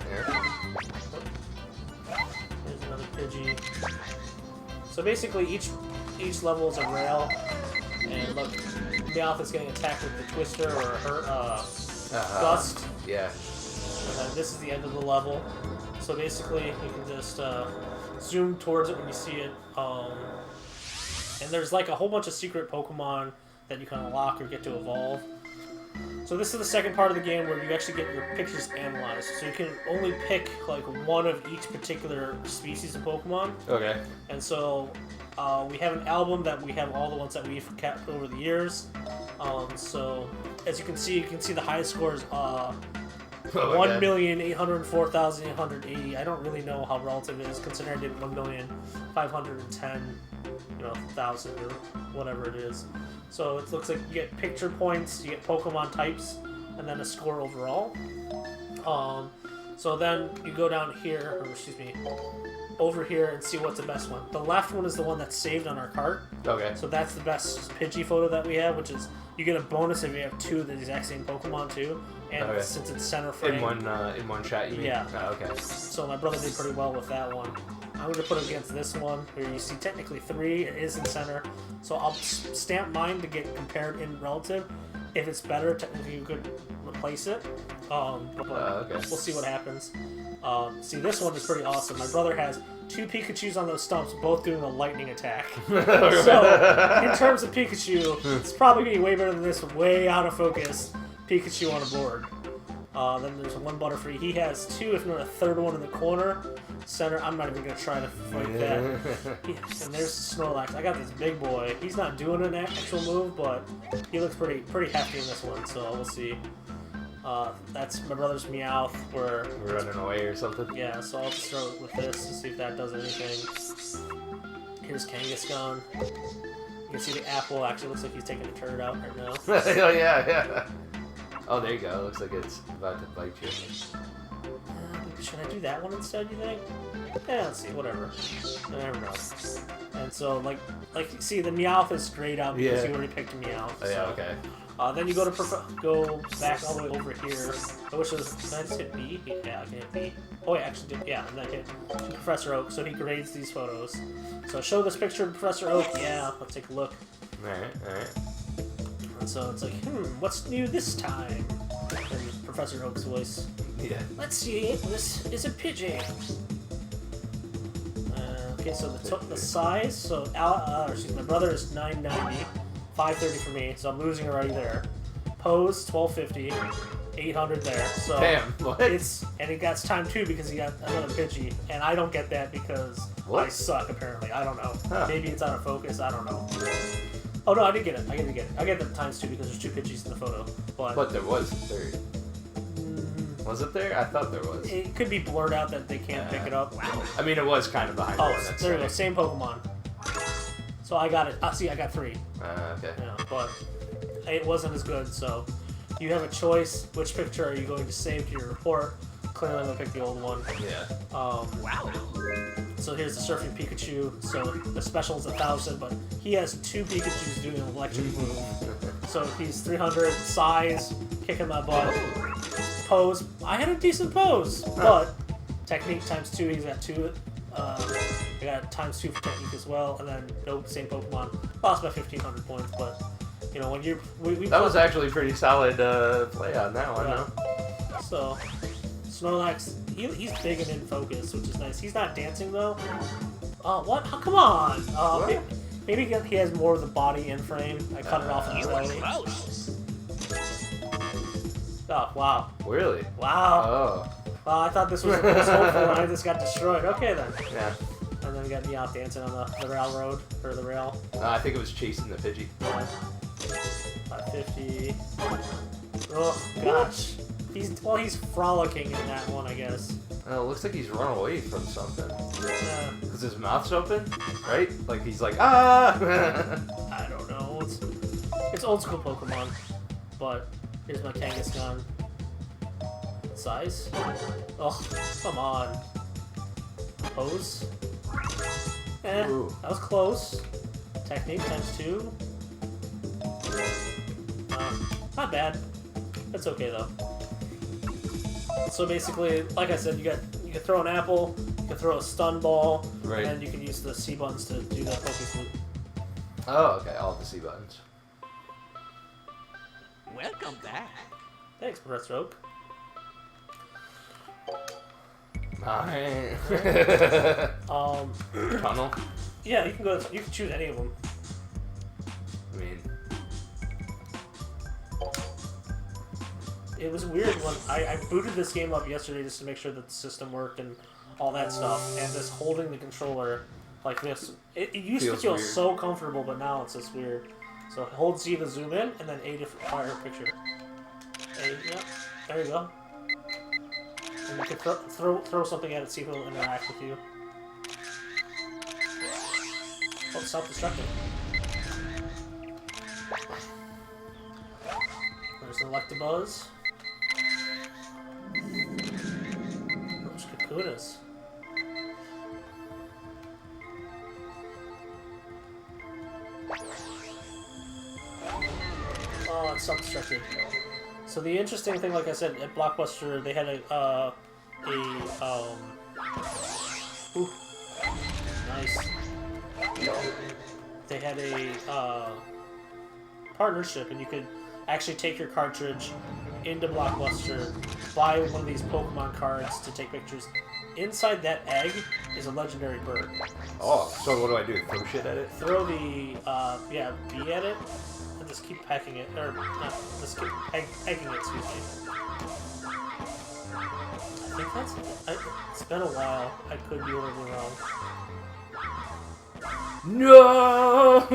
There's another Pidgey. So basically each level is a rail. And look, Meowth is getting attacked with the Twister or her Gust. Yeah. And then this is the end of the level. So basically, you can just zoom towards it when you see it. And there's like a whole bunch of secret Pokemon that you can unlock or get to evolve. So this is the second part of the game where you actually get your pictures analyzed. So you can only pick like one of each particular species of Pokemon. Okay. And so we have an album that we have all the ones that we've kept over the years. So as you can see the highest score is 1,804,880. I don't really know how relative it is, considering I did 1,510,000 or whatever it is. So it looks like you get picture points, you get Pokemon types, and then a score overall. So then you go down here, or excuse me, over here and see what's the best one. The left one is the one that's saved on our cart. Okay. So that's the best Pidgey photo that we have, which is you get a bonus if you have two of the exact same Pokemon too, and since it's center frame. In one shot, you mean? Yeah. Oh, okay. So my brother did pretty well with that one. I'm going to put it against this one, where you see technically 3, it is in center. So I'll stamp mine to get compared in relative. If it's better, technically you could replace it. Okay. We'll see what happens. See, this one is pretty awesome. My brother has 2 Pikachus on those stumps, both doing a lightning attack. So, in terms of Pikachu, it's probably going to be way better than this way out of focus Pikachu on a board. Then there's one Butterfree. He has 2, if not a third one in the corner. Center, I'm not even going to try to fight that. And there's Snorlax. I got this big boy. He's not doing an actual move, but he looks pretty hefty in this one, so we'll see. That's my brother's Meowth. We're running away or something? Yeah, so I'll just start with this to see if that does anything. Here's Kangaskhan. You can see the apple actually looks like he's taking a turd out right now. Oh, yeah. Oh, there you go. Looks like it's about to bite you. Should I do that one instead, you think? Yeah, let's see, whatever. I never know. And so, like see, the Meowth is straight out because you already picked a Meowth. Oh, yeah, okay. Then you go back all the way over here. I wish it was. Can I just hit B? Yeah, I can hit B. Oh, yeah, actually, yeah, and then hit Professor Oak. So he grades these photos. So show this picture of Professor Oak. Yeah, let's take a look. Alright. And so it's like, what's new this time? And Professor Oak's voice. Yeah. Let's see, this is a Pidgey. Okay, so the size, so my brother is 990, 530 for me, so I'm losing already there. Pose 1250, 800 there. So damn, what? And he got time 2 because he got another Pidgey, and I don't get that because I suck apparently. I don't know. Huh. Maybe it's out of focus. I don't know. Oh no, I did get it. I get the times 2 because there's 2 Pidgeys in the photo. But there was a third. Was it there? I thought there was. It could be blurred out that they can't pick it up. Wow. I mean, it was kind of behind the one. Oh, there you go. Same Pokemon. So I got it. See, I got 3. Okay. Yeah, but it wasn't as good, so you have a choice. Which picture are you going to save to your report? Clearly, I'm going to pick the old one. Yeah. Wow. So here's the Surfing Pikachu. So the special is 1,000, but he has 2 Pikachus doing an electric move. So he's 300 size, kicking my butt. Pose. I had a decent pose, but technique times 2. He's got 2. I got times 2 for technique as well, and then nope, same Pokemon. Lost by 1,500 points, but you know when that was actually pretty solid play on that one, yeah. So Snorlax, he's big and in focus, which is nice. He's not dancing though. What? Oh, come on. Maybe he has more of the body in frame. I cut it off in the belly. Oh wow. Really? Wow. Oh. Well, I thought this was hopeful, and I just got destroyed. Okay then. Yeah. And then we got me out dancing on the railroad or the rail. I think it was chasing the Pidgey. 550. Oh gosh. He's frolicking in that one, I guess. It looks like he's run away from something. Yeah. Because his mouth's open, right? Like he's like, ah! I don't know. It's old school Pokemon. But here's my Kangaskhan. Size? Oh, come on. Pose? Ooh. That was close. Technique times 2. Not bad. It's okay though. So basically, like I said, you can throw an apple, you can throw a stun ball, Right. and you can use the C buttons to do that Pokeflute. Oh, okay, all the C buttons. Welcome back. Thanks, Breaststroke. Alright. Tunnel? Yeah, you can choose any of them. I mean, It was weird when I booted this game up yesterday just to make sure that the system worked and all that stuff, and just holding the controller like this, it used to feel weird. so comfortable, but now it's just weird. So hold Z to zoom in, and then A to fire a picture. Yeah, there you go. And you can throw something at it, see if it'll interact with you. Oh, self-destructing. There's an Electabuzz. There's Kakunas. Oh, it's self-destructed. So the interesting thing, like I said, at Blockbuster, they had ooh, nice. They had a partnership, and you could actually take your cartridge into Blockbuster, buy one of these Pokemon cards to take pictures. Inside that egg is a legendary bird. oh, so what do I do? Throw shit at it? Throw the bee at it, and just keep pecking it, or not, just keep pegging it. Excuse me. I think that's it. It's been a while. I could be overly wrong. No!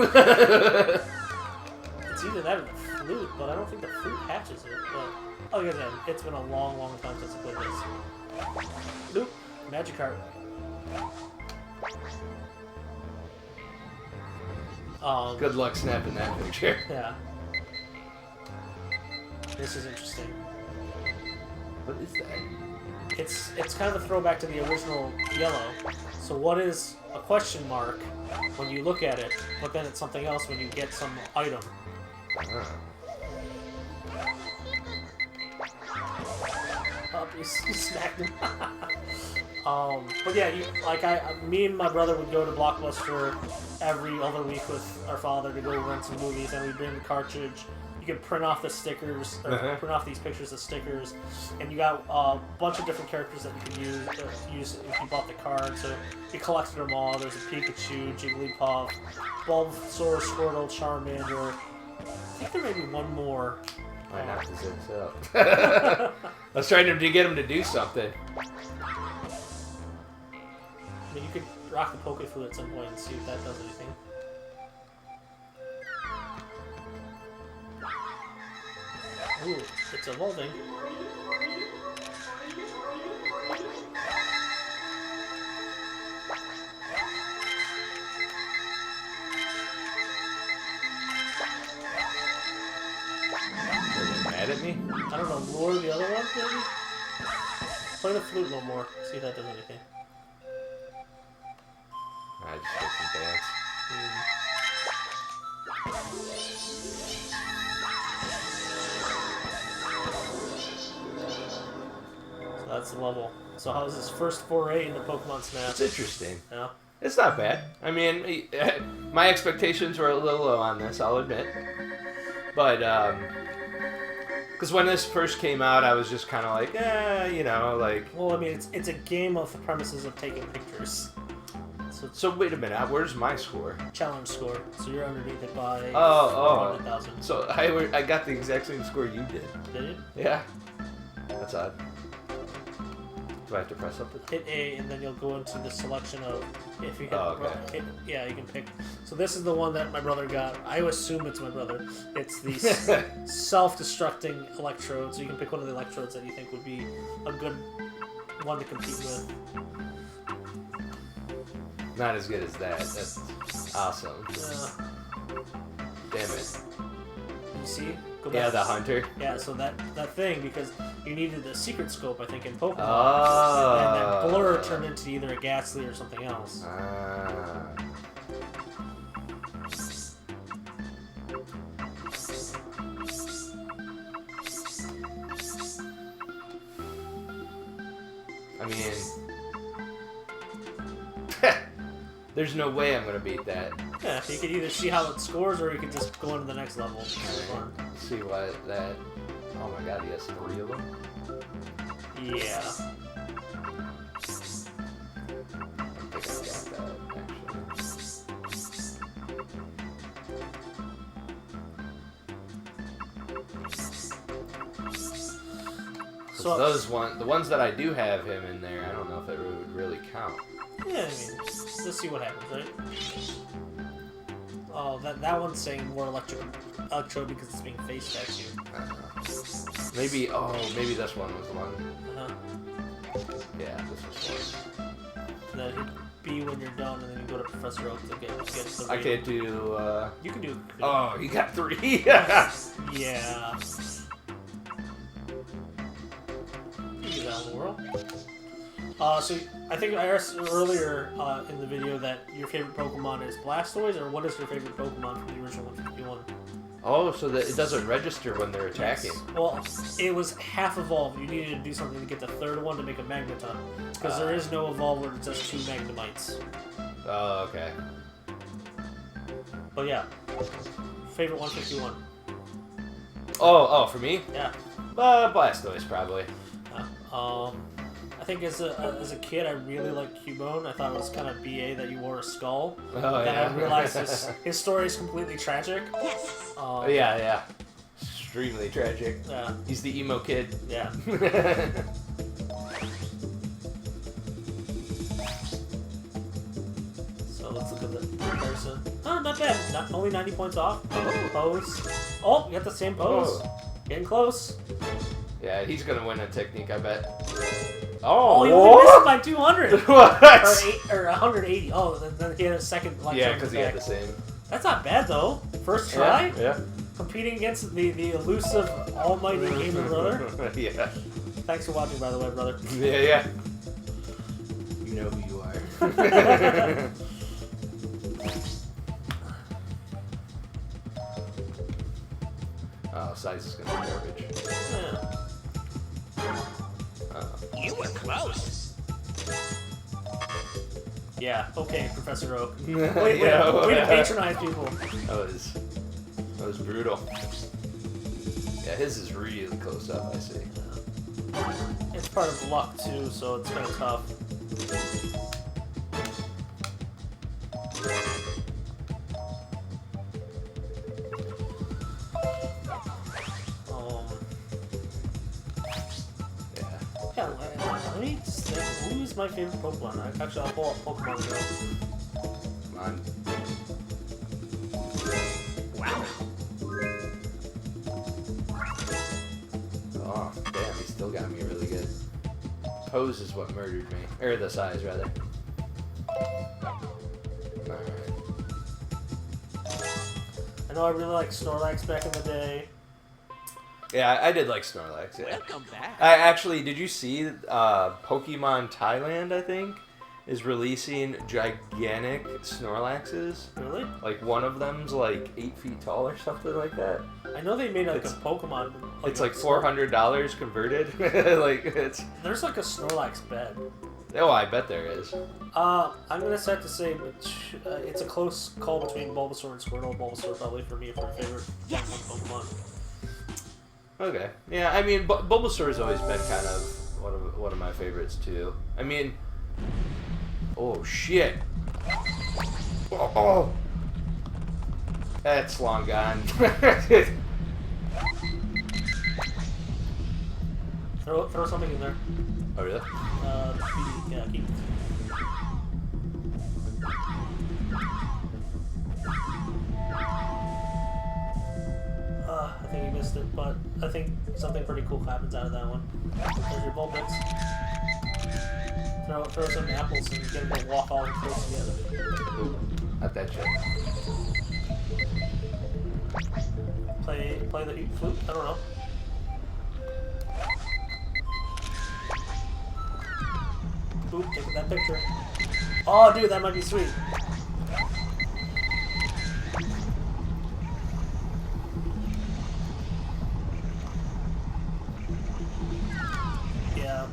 It's either that or the flute, but I don't think the flute hatches it. But oh yeah, then it's been a long, long time since I played this. Nope, Magikarp. Good luck snapping that picture. Yeah. This is interesting. What is that? It's kind of a throwback to the original yellow. So what is a question mark when you look at it, but then it's something else when you get some item? Oh, you smacked him. But yeah, me and my brother would go to Blockbuster every other week with our father to go rent some movies, and we'd bring the cartridge. You could print off the stickers, or print off these pictures of stickers, and you got a bunch of different characters that you could use if you bought the card. So you collected them all. There's a Pikachu, Jigglypuff, Bulbasaur, Squirtle, Charmander. I think there may be one more. I knocked his ass out. I was trying to get him to do something. I mean, you could rock the Pokeflute at some point and see if that does anything. Ooh, it's evolving. Are you mad at me? I don't know, lure the other ones maybe? Play the flute a little more, see if that does anything. I just did some dance. So that's the level. So how was his first foray into Pokemon Snap? It's interesting. Yeah. It's not bad. I mean, my expectations were a little low on this, I'll admit. But, because when this first came out, I was just kind of like, you know, like... Well, I mean, it's a game of the premises of taking pictures. So wait a minute, where's my score? Challenge score. So you're underneath it by 400,000. So I got the exact same score you did. Did you? Yeah. That's odd. Do I have to press something? Hit A, and then you'll go into the selection of if you hit. Okay. Yeah, you can pick. So this is the one that my brother got. I assume it's my brother. It's the self-destructing electrode. So you can pick one of the electrodes that you think would be a good one to compete with. Not as good as that. That's awesome. Damn it. You see? Go Yeah, back. the hunter. Yeah, so that thing, because you needed the secret scope, I think, in Pokemon. Oh. And that blur turned into either a Ghastly or something else. I mean... There's no way I'm gonna beat that. Yeah, you could either see how it scores, or you could just go into the next level. Right. See what that... Oh my god, he has 3 of them? Yeah. I think I got that, actually. So the ones that I do have him in there, I don't know if it would really count. yeah, I mean, let's see what happens, right? Oh, that one's saying more electrode because it's being face vacuumed. I don't know. Maybe this one was the one. Yeah, this was one. And then hit B when you're done, and then you go to Professor Oak to get the I can't do, You can do... Oh, you got 3? Yeah. You can do that in the world. So I think I asked earlier in the video that your favorite Pokemon is Blastoise, or what is your favorite Pokemon from the original 151? Oh, so that it doesn't register when they're attacking. Yes. Well, it was half evolved. You needed to do something to get the third one to make a Magneton, because there is no evolve where it's just 2 Magnemites. Oh, okay. But yeah, favorite 151. Oh, for me? Yeah. Blastoise, probably. I think as a kid, I really liked Cubone. I thought it was kind of BA that you wore a skull. Oh, then yeah. I realized his story is completely tragic. Yes. Yeah. Extremely tragic. Yeah. He's the emo kid. Yeah. So let's look at the comparison. Oh, not bad. Only 90 points off. Pose. Oh, you got the same pose. Getting close. Yeah, he's gonna win a technique, I bet. Oh, you only missed it by 200. What? Or 180. Oh, then he had a second. Yeah, because he had the same. That's not bad though. First try. Yeah. Competing against the elusive almighty gamer brother. Yeah. Thanks for watching, by the way, brother. Yeah. You know who you are. Oh, size is gonna be garbage. Yeah. You were close. Yeah. Okay, Professor Oak. Yeah, Way to patronize people. That was brutal. Yeah, his is really close up, I see. It's part of luck too, so it's kind of tough. Yeah, let me just think. Who's my favorite Pokemon? Actually, I'll pull up Pokemon Go. Come on. Wow. Oh, damn, he still got me really good. Pose is what murdered me. Or the size, rather. Alright. I know I really liked Snorlax back in the day. Yeah, I did like Snorlax, yeah. Welcome back. I actually, did you see Pokemon Thailand, I think? is releasing gigantic Snorlaxes. Really? Like one of them's like 8 feet tall or something like that. I know they made like It's- a Pokemon. It's like $400 converted. Like it's. There's like a Snorlax bed. Oh, I bet there is. I'm gonna have to say it's a close call between Bulbasaur and Squirtle. Bulbasaur probably for me for my favorite Pokemon. Okay. Yeah, I mean, Bulbasaur's always been kind of one of my favorites too. I mean, oh shit! Oh, that's long gone. Throw something in there. Oh really? Yeah, keep. I think you missed it, but I think something pretty cool happens out of that one. There's your Bulbix. Throw some apples and get them to walk all close together. Ooh, not that shit. Play the flute? I don't know. Oop, take that picture. Oh, dude, that might be sweet. Yeah.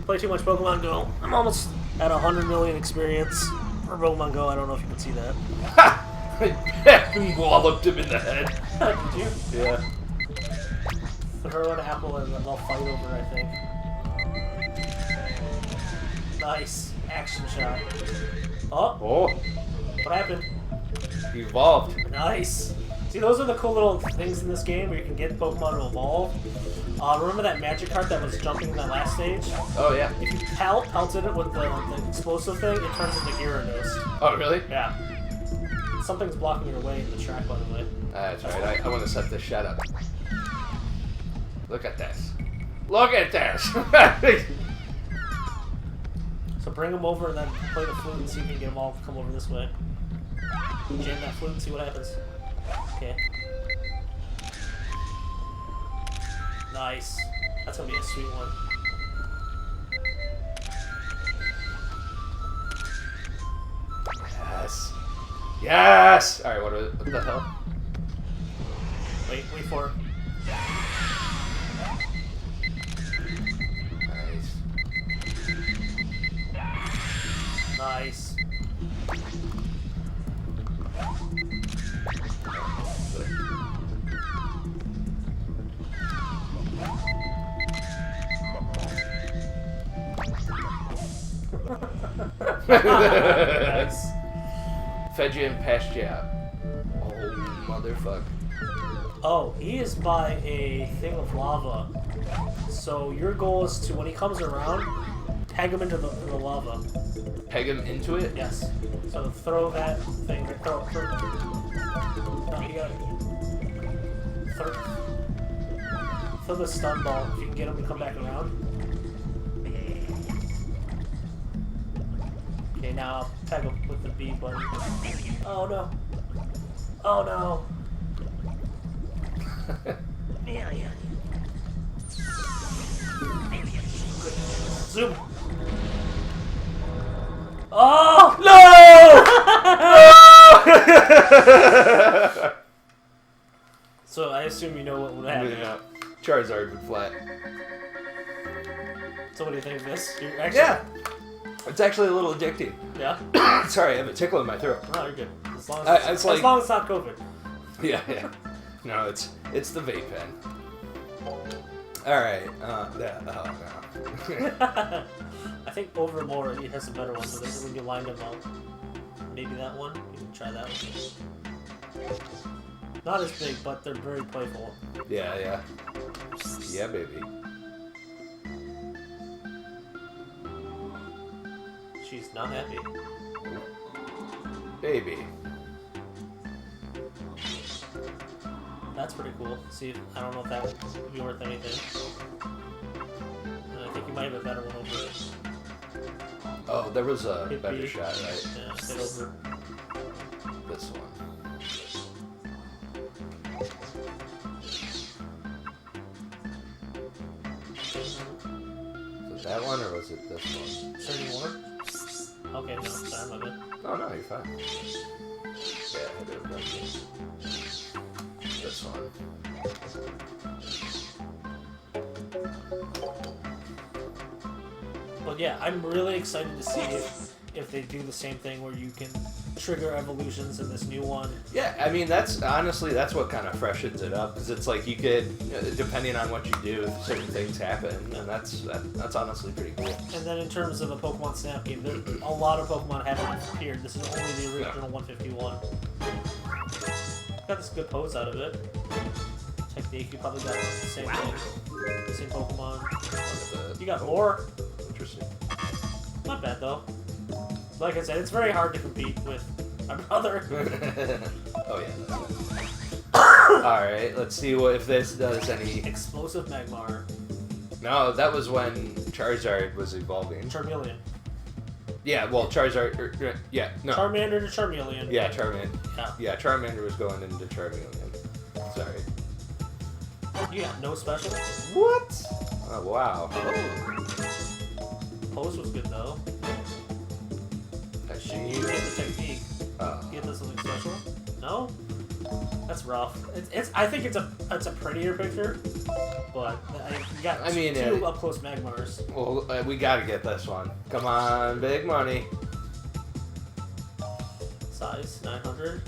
Play too much Pokemon Go. I'm almost at 100 million experience for Pokemon Go. I don't know if you can see that. I walloped him in the head. Did you? Yeah. Throw an apple and they'll fight over it, I think. Nice. Action shot. Oh, Oh, what happened? he evolved. Nice. See, those are the cool little things in this game where you can get Pokemon to evolve. Remember that Magikarp that was jumping in that last stage? Oh yeah. If you pelted it with the explosive thing, it turns into Gyarados. Oh really? Yeah. Something's blocking your way in the track, by the way. That's right. I want to set this shot up. Look at this. Look at this. So bring them over and then play the flute and see if you can get them all to come over this way. Jam that flute and see what happens. Okay. Nice. That's gonna be a sweet one. Yes. Yes. All right. What the hell? Wait for it. Nice. Nice. Nice. Fed you and passed you out. Oh, motherfucker. Oh, he is by a thing of lava. So your goal is to, when he comes around, peg him into the lava. Peg him into it? Yes. So throw that thing. Throw. No, you gotta. Throw the stun ball if you can get him to come back around. Okay, now peg him with the B button. Oh no. Oh no. Zoom. Oh No! So I assume you know what would happen. Yeah. Charizard would flat. So what do you think of this? You're actually, Yeah. It's actually a little addicting. Yeah. Sorry, I have a tickle in my throat. No, you're good. As long it's as, like- as long as it's not COVID. Yeah, yeah. No, it's the vape pen. All right. Yeah. Oh no. I think Overlore it has a better one, so when you line them up, maybe that one. You can try that one. Not as big, but they're very playful. Yeah, yeah. Yeah, baby. She's not happy. Baby. That's pretty cool. See, I don't know if that would be worth anything. And I think you might have a better one over it. Oh, there was a Hit better B. shot, right? Yeah, hit over. This one. Was it that one or was it this one? Is there any more? Okay, no, sorry, my bad. Oh no, you're fine. Yeah, I did it. This one. But yeah, I'm really excited to see if they do the same thing where you can trigger evolutions in this new one. Yeah, I mean that's what kind of freshens it up because it's like you could, depending on what you do, certain things happen, and that's honestly pretty cool. And then in terms of a Pokemon Snap game, a lot of Pokemon haven't appeared. This is only the original 151. Got this good pose out of it. Technique, you probably got the same thing, the same Pokemon. You got more. Interesting. Not bad though. Like I said, it's very hard to compete with my brother. Oh yeah. All right, let's see if this does any. Explosive Magmar. No, that was when Charizard was evolving. Charmeleon. Yeah, well, Charizard. Yeah, no. Charmander to Charmeleon. Yeah, Charmander. Yeah. Yeah, Charmander was going into Charmeleon. Sorry. You got no special? What? Oh wow. Pose was good though. Actually, You get the technique. Get this something special? No? That's rough. I think it's a prettier picture, but you got two up close Magmars. Well, we gotta get this one. Come on, big money. Size 900.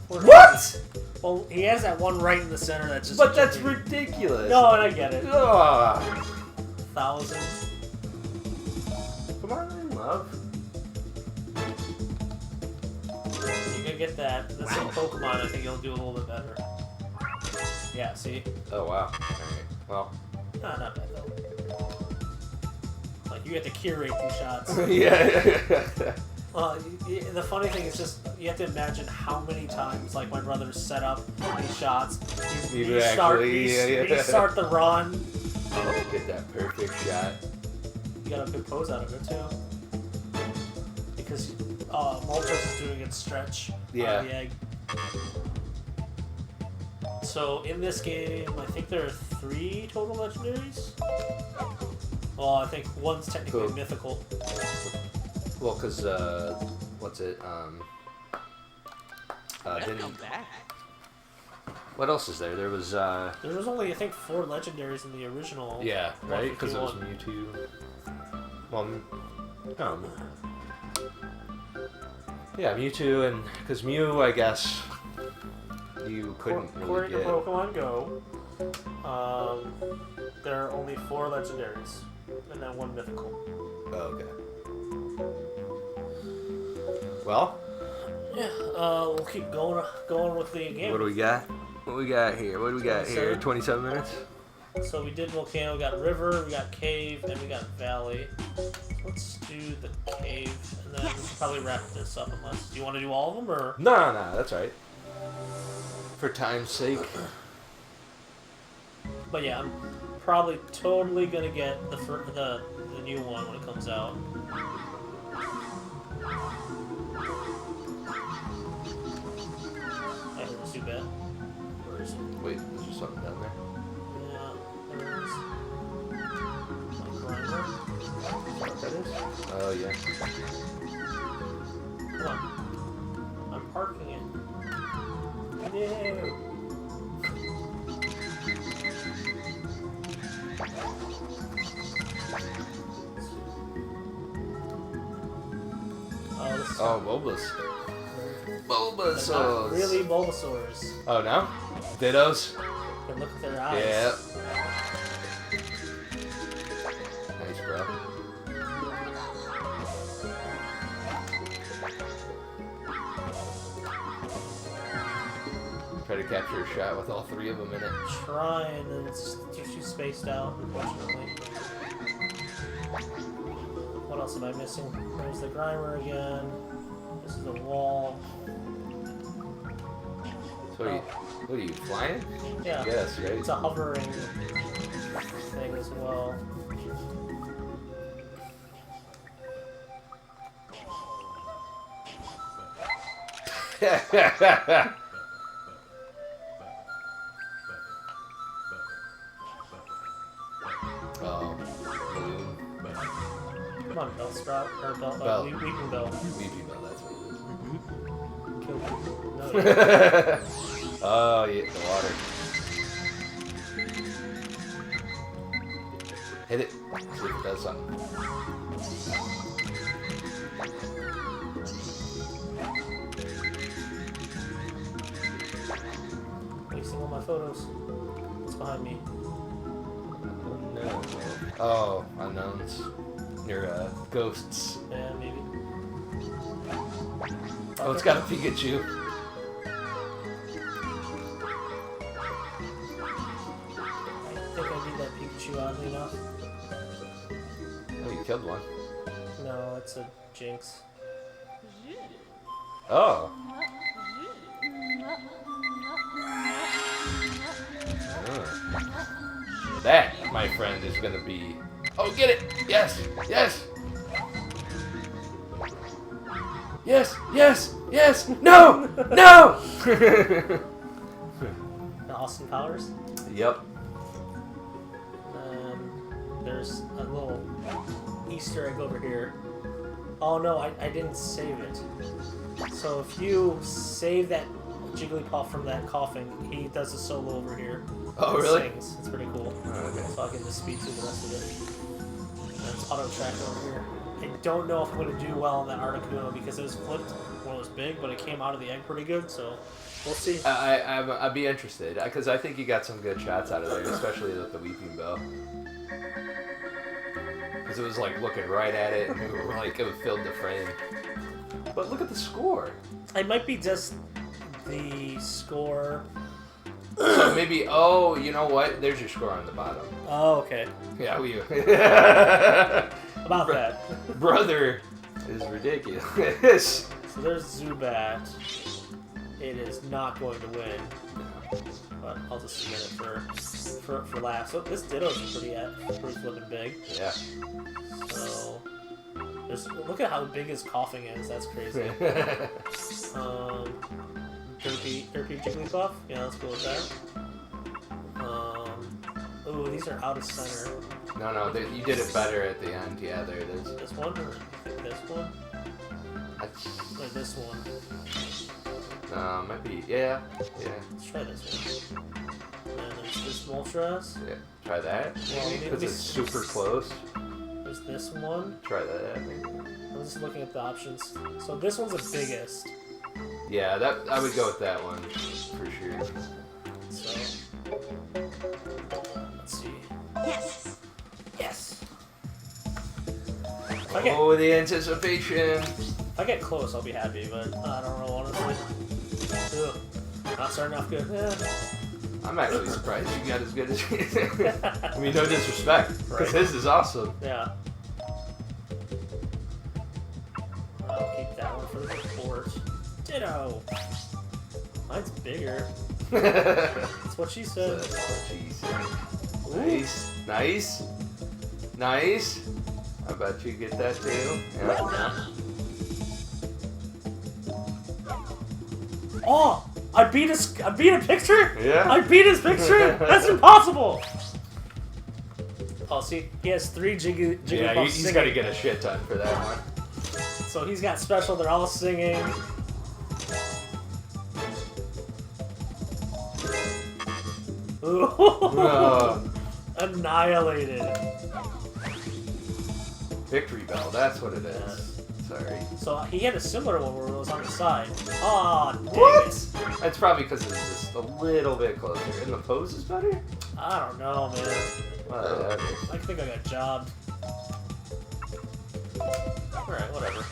What? Well, he has that one right in the center that's just. But that's ridiculous. No, and I get it. Ugh. 1,000. Come on, love. You can get that. The same Pokemon, I think you'll do a little bit better. Yeah, see? Oh wow. Alright. Well. Not bad though. Like you get to curate these shots. Yeah. Well, the funny thing is just you have to imagine how many times like my brother set up these shots. You start the run. Oh, get that perfect shot. You got a good pose out of it too. Because Moltres is doing its stretch out of the egg. So in this game, I think there are 3 total legendaries. Well, I think one's technically mythical. Well, because, what's it, what else is there? There was only, I think, 4 legendaries in the original. Yeah, right? Because it was Mewtwo. Well, yeah, Mewtwo, and, because Mew, I guess, you couldn't really According get. to Pokemon Go, there are only 4 legendaries, and then 1 mythical. Oh, okay. Well, yeah, we'll keep going with the game. What do we got? What we got here? 27 minutes? So we did Volcano, we got River, we got Cave, and we got Valley. Let's do the Cave, and then we should probably wrap this up unless... Do you want to do all of them, or...? No, that's right. For time's sake. But yeah, I'm probably totally gonna get the new one when it comes out. I heard it's too bad. Where is it? Wait, there's just something down there. Yeah, there is. Grimer. Is that what that is? Oh, yeah. Come on. I'm parking it. No. Oh, Bulbasaurs. Really Bulbasaurs. Oh, no? Dittos? And look at their eyes. Yeah. Nice, bro. Try to capture a shot with all 3 of them in it. Trying, and it's too spaced out, unfortunately. What else am I missing? There's the Grimer again. This is the wall. So what are you, flying? Yeah. Yes, right? It's a hovering thing as well. Oh, Come on, Bellsprout. Or Bell. Weeping Bell. Weeping Bell, that's what Kill me. No, it is. Oh, yeah, the water. Hit it. See if it does something. Wasting all my photos. What's behind me? No. Oh, unknowns. Your ghosts. Yeah, maybe. Oh, it's got a Pikachu. I think I need that Pikachu oddly enough. Oh, you killed one. No, it's a Jinx. Oh. That, my friend, is gonna be... Oh, get it! Yes! Yes! Yes! Yes! Yes! No! No! The Austin Powers. Yep. There's a little Easter egg over here. Oh no, I didn't save it. So if you save that Jigglypuff from that coughing, he does a solo over here. Oh, It really? Sings. It's pretty cool. Oh, okay. So I can just speed through the rest of it. And it's auto track over here. I don't know if I'm going to do well on that Articuno because it was flipped when it was big, but it came out of the egg pretty good, so we'll see. I'd be interested, because I think you got some good shots out of there, especially with the Weeping Bell. Because it was like looking right at it, and it was like it filled the frame. But look at the score. It might be just the score. So maybe, oh, you know what? There's your score on the bottom. Oh, okay. Yeah, we. About that. Brother is ridiculous. So there's Zubat. It is not going to win. But I'll just submit it for laughs. So this Ditto's pretty flipping big. Yeah. So look at how big his coughing is. That's crazy. Derpy Jigglypuff. Yeah, let's go with that. Ooh, these are out of center. No, you did it better at the end. Yeah, there it is. This one or this one? Or this one? Might be, yeah. Let's try this one. And there's this Moltres. Yeah, try that. Well, Because it's super close. There's this one. Try that, maybe. I'm just looking at the options. So this one's the biggest. Yeah, I would go with that one for sure. So let's see. Yes. Oh, the anticipation. If I get close, I'll be happy, but I don't know, honestly. Ugh. Not starting off good. I'm actually surprised you got as good as you did. I mean, no disrespect, because Right. his is awesome. Yeah. I'll keep that one for the report. Ditto! Mine's bigger. That's what she said. Nice. How about you get that too? Yeah. Oh! I beat a picture? Yeah. I beat his picture? That's impossible! Oh, see, he has 3 Jigglypuffs Yeah, he's singing. got to get a shit ton for that one. So he's got special, they're all singing. Ooh. Annihilated. Victory Bell, that's what it is. Sorry. So he had a similar one where it was on the side. Aw, dang What? it. That's probably because it's just a little bit closer. And the pose is better? I don't know, man. Whatever. I think I got jobbed. Alright, whatever.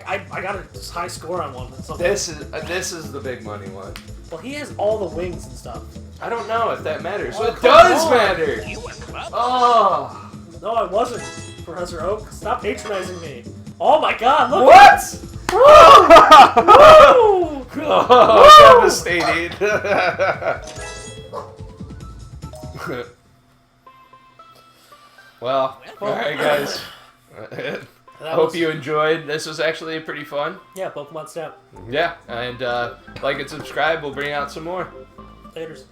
I got a high score on one. So This is the big money one. well, he has all the wings and stuff. I don't know if that matters. Oh, It come does on. matter! Oh! No, I wasn't, Professor Oak. Stop patronizing me. Oh my god, look! What? Woo! Oh, devastating. Well, alright guys. I hope you enjoyed. This was actually pretty fun. Yeah, Pokemon Snap. Yeah, and like and subscribe. We'll bring out some more. Laters.